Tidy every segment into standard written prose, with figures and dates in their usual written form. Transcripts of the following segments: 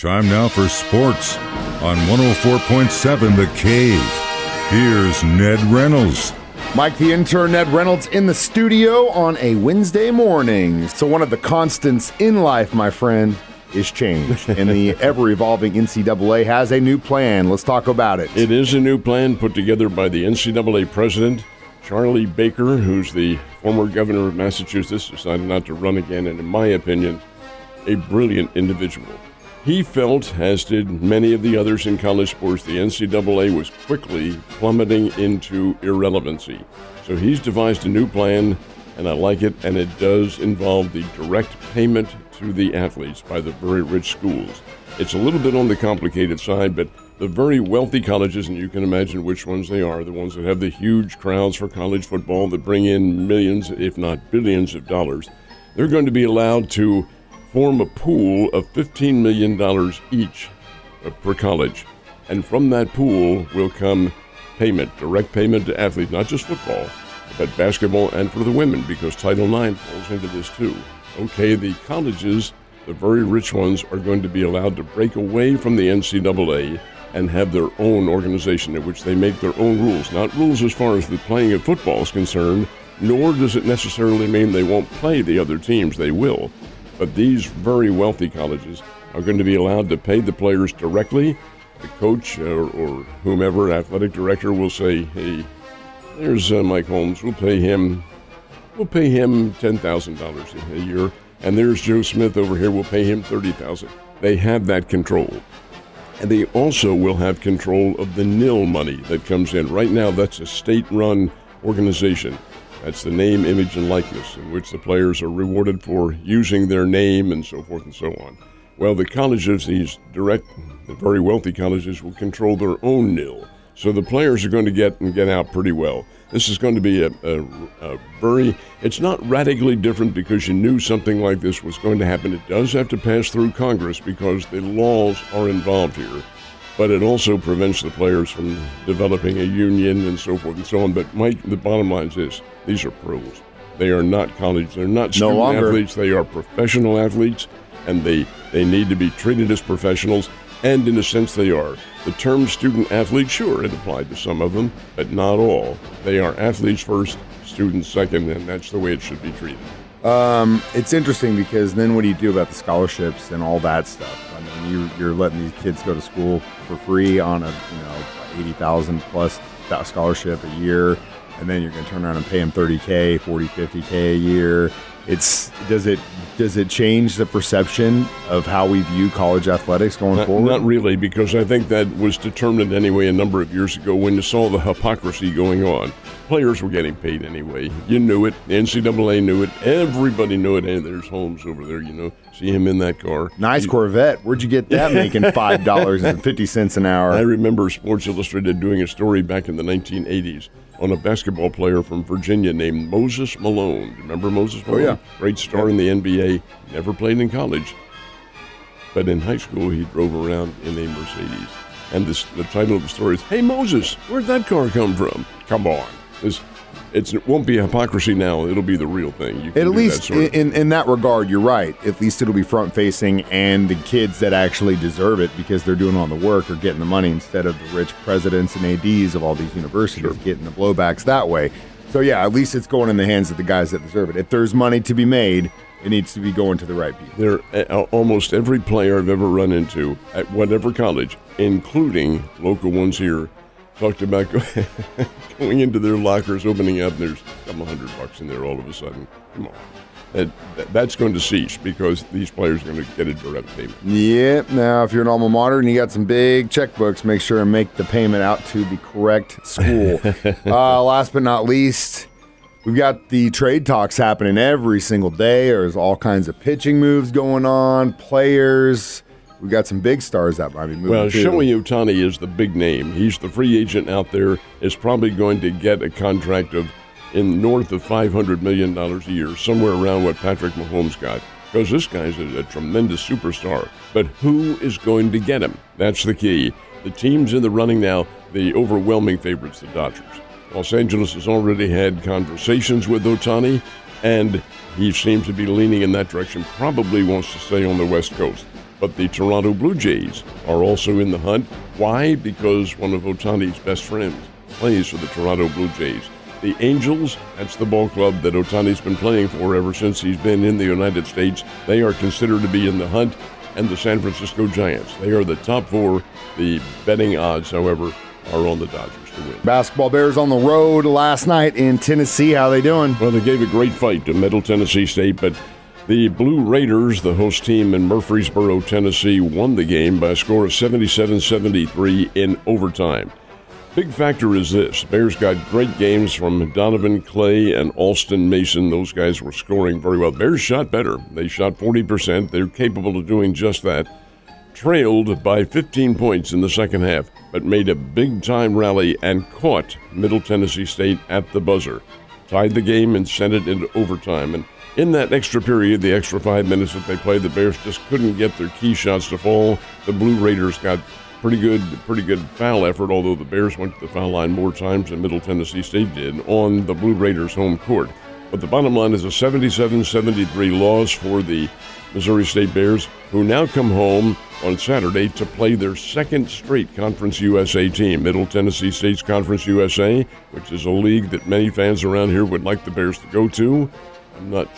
Time now for sports on 104.7 The Cave. Here's Ned Reynolds. Mike the intern, Ned Reynolds, in the studio on a Wednesday morning. So one of the constants in life, my friend, is change. And the ever-evolving NCAA has a new plan. Let's talk about it. It is a new plan put together by the NCAA president, Charlie Baker, who's the former governor of Massachusetts, decided not to run again, and in my opinion, a brilliant individual. He felt, as did many of the others in college sports, the NCAA was quickly plummeting into irrelevancy. So he's devised a new plan, and I like it, and it does involve the direct payment to the athletes by the very rich schools. It's a little bit on the complicated side, but the very wealthy colleges, and you can imagine which ones they are, the ones that have the huge crowds for college football that bring in millions, if not billions of dollars, they're going to be allowed to form a pool of $15 million each per college. And from that pool will come payment, direct payment to athletes, not just football, but basketball and for the women, because Title IX falls into this too. Okay, the colleges, the very rich ones, are going to be allowed to break away from the NCAA and have their own organization in which they make their own rules. Not rules as far as the playing of football is concerned, nor does it necessarily mean they won't play the other teams. They will. But these very wealthy colleges are going to be allowed to pay the players directly. The coach or whomever, athletic director, will say, hey, there's Mike Holmes. We'll pay him $10,000 a year. And there's Joe Smith over here. We'll pay him $30,000. They have that control. And they also will have control of the nil money that comes in. Right now, that's a state-run organization. That's the name, image, and likeness, in which the players are rewarded for using their name and so forth and so on. Well, the colleges, the very wealthy colleges, will control their own nil. So the players are going to get out pretty well. This is going to be it's not radically different because you knew something like this was going to happen. It does have to pass through Congress because the laws are involved here. But it also prevents the players from developing a union and so forth and so on. But Mike, the bottom line is this: these are pros. They are not college. They're not student athletes. They are professional athletes, and they need to be treated as professionals. And in a sense, they are. The term student athlete, sure, it applied to some of them, but not all. They are athletes first, students second, and that's the way it should be treated. It's interesting because then what do you do about the scholarships and all that stuff? I mean, you're letting these kids go to school for free on a $80,000 plus scholarship a year, and then you're going to turn around and pay them $30K, $40, $50K a year. Does it change the perception of how we view college athletics going forward? Not really, because I think that was determined anyway a number of years ago when you saw the hypocrisy going on. Players were getting paid anyway. You knew it. The NCAA knew it. Everybody knew it. Hey, there's Holmes over there, See him in that car. Nice Corvette. Where'd you get that making $5.50 an hour? I remember Sports Illustrated doing a story back in the 1980s on a basketball player from Virginia named Moses Malone. Remember Moses Malone? Oh, yeah. Great star in the NBA. Never played in college. But in high school, he drove around in a Mercedes. And the title of the story is, Hey, Moses, where'd that car come from? Come on. It won't be hypocrisy now. It'll be the real thing. At least in that regard, you're right. At least it'll be front-facing, and the kids that actually deserve it because they're doing all the work are getting the money instead of the rich presidents and ADs of all these universities getting the blowbacks that way. So, yeah, at least it's going in the hands of the guys that deserve it. If there's money to be made, it needs to be going to the right people. Almost every player I've ever run into at whatever college, including local ones here, talked about going into their lockers, opening up, and there's a couple $100 in there all of a sudden. Come on. That's going to cease because these players are going to get a direct payment. Yeah. Now, if you're an alma mater and you got some big checkbooks, make sure and make the payment out to the correct school. Last but not least, we've got the trade talks happening every single day. There's all kinds of pitching moves going on, players. We've got some big stars that might be moving. Well, Shohei Ohtani is the big name. He's the free agent out there, is probably going to get a contract of north of $500 million a year, somewhere around what Patrick Mahomes got, because this guy's a tremendous superstar. But who is going to get him? That's the key. The teams in the running now, the overwhelming favorites, the Dodgers. Los Angeles has already had conversations with Ohtani, and he seems to be leaning in that direction, probably wants to stay on the West Coast. But the Toronto Blue Jays are also in the hunt. Why? Because one of Ohtani's best friends plays for the Toronto Blue Jays. The Angels, that's the ball club that Ohtani's been playing for ever since he's been in the United States. They are considered to be in the hunt. And the San Francisco Giants, they are the top 4. The betting odds, however, are on the Dodgers to win. Basketball Bears on the road last night in Tennessee. How they doing? Well, they gave a great fight to Middle Tennessee State, but the Blue Raiders, the host team in Murfreesboro, Tennessee, won the game by a score of 77-73 in overtime. Big factor is this. Bears got great games from Donovan Clay and Alston Mason. Those guys were scoring very well. Bears shot better. They shot 40%. They're capable of doing just that. Trailed by 15 points in the second half, but made a big-time rally and caught Middle Tennessee State at the buzzer. Tied the game and sent it into overtime. And in that extra period, the extra 5 minutes that they played, the Bears just couldn't get their key shots to fall. The Blue Raiders got pretty good foul effort, although the Bears went to the foul line more times than Middle Tennessee State did on the Blue Raiders' home court. But the bottom line is a 77-73 loss for the Missouri State Bears, who now come home on Saturday to play their second straight Conference USA team, Middle Tennessee State's Conference USA, which is a league that many fans around here would like the Bears to go to. I'm not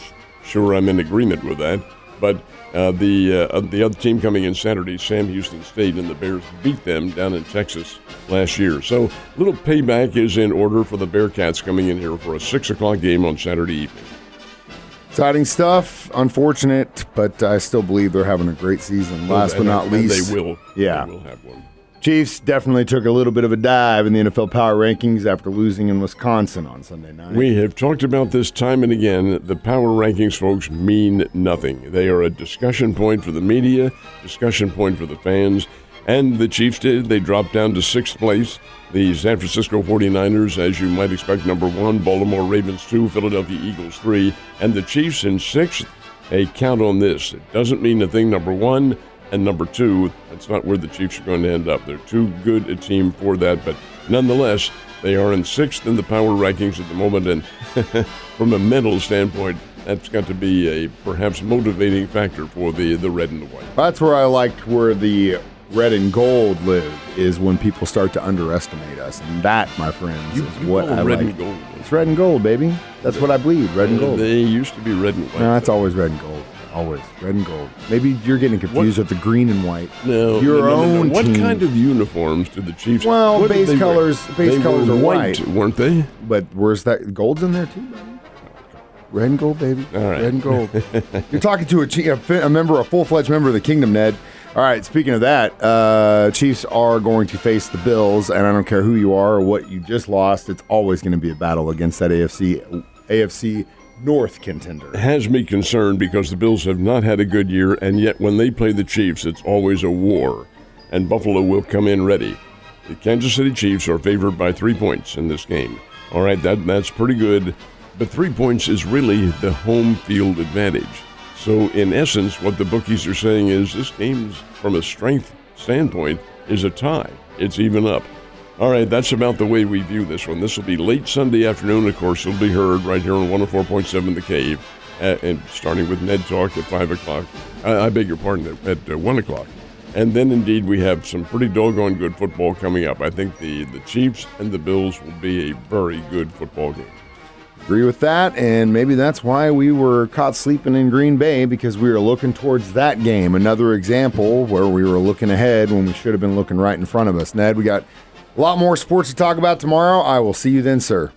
sure I'm in agreement with that, but the other team coming in Saturday, Sam Houston State, and the Bears beat them down in Texas last year. So a little payback is in order for the Bearcats coming in here for a 6 o'clock game on Saturday evening. Exciting stuff. Unfortunate, but I still believe they're having a great season. Last but not least, they will. Yeah. They will have one. Chiefs definitely took a little bit of a dive in the NFL power rankings after losing in Wisconsin on Sunday night. We have talked about this time and again. The power rankings, folks, mean nothing. They are a discussion point for the media, discussion point for the fans, and the Chiefs did. They dropped down to 6th place. The San Francisco 49ers, as you might expect, number 1, Baltimore Ravens 2, Philadelphia Eagles 3, and the Chiefs in 6th. Hey, count on this. It doesn't mean a thing, number 1. And number 2, that's not where the Chiefs are going to end up. They're too good a team for that. But nonetheless, they are in 6th in the power rankings at the moment. And from a mental standpoint, that's got to be a perhaps motivating factor for the red and the white. That's where I like where the red and gold live, is when people start to underestimate us. And that, my friends, is what I red like. And gold. It's red and gold, baby. That's what I believe, red and gold. They used to be red and white. No, that's always red and gold. Always red and gold. Maybe you're getting confused with the green and white. No, your own What team. kind of uniforms did the Chiefs? Well, base colors. Base colors are white, weren't they? But where's that? Gold's in there too, buddy. Red and gold, baby. All right. Red and gold. You're talking to a full-fledged member of the Kingdom, Ned. All right. Speaking of that, Chiefs are going to face the Bills, and I don't care who you are or what you just lost. It's always going to be a battle against that AFC North contender. It has me concerned because the Bills have not had a good year, and yet when they play the Chiefs, it's always a war, and Buffalo will come in ready. The Kansas City Chiefs are favored by 3 points in this game. All right, that's pretty good, but 3 points is really the home field advantage. So in essence, what the bookies are saying is this game's, from a strength standpoint, is a tie. It's even up. All right, that's about the way we view this one. This will be late Sunday afternoon. Of course, it'll be heard right here on 104.7 The Cave, and starting with Ned Talk at 5 o'clock. I beg your pardon, at 1 o'clock. And then, indeed, we have some pretty doggone good football coming up. I think the Chiefs and the Bills will be a very good football game. Agree with that, and maybe that's why we were caught sleeping in Green Bay, because we were looking towards that game. Another example where we were looking ahead when we should have been looking right in front of us. Ned, we got a lot more sports to talk about tomorrow. I will see you then, sir.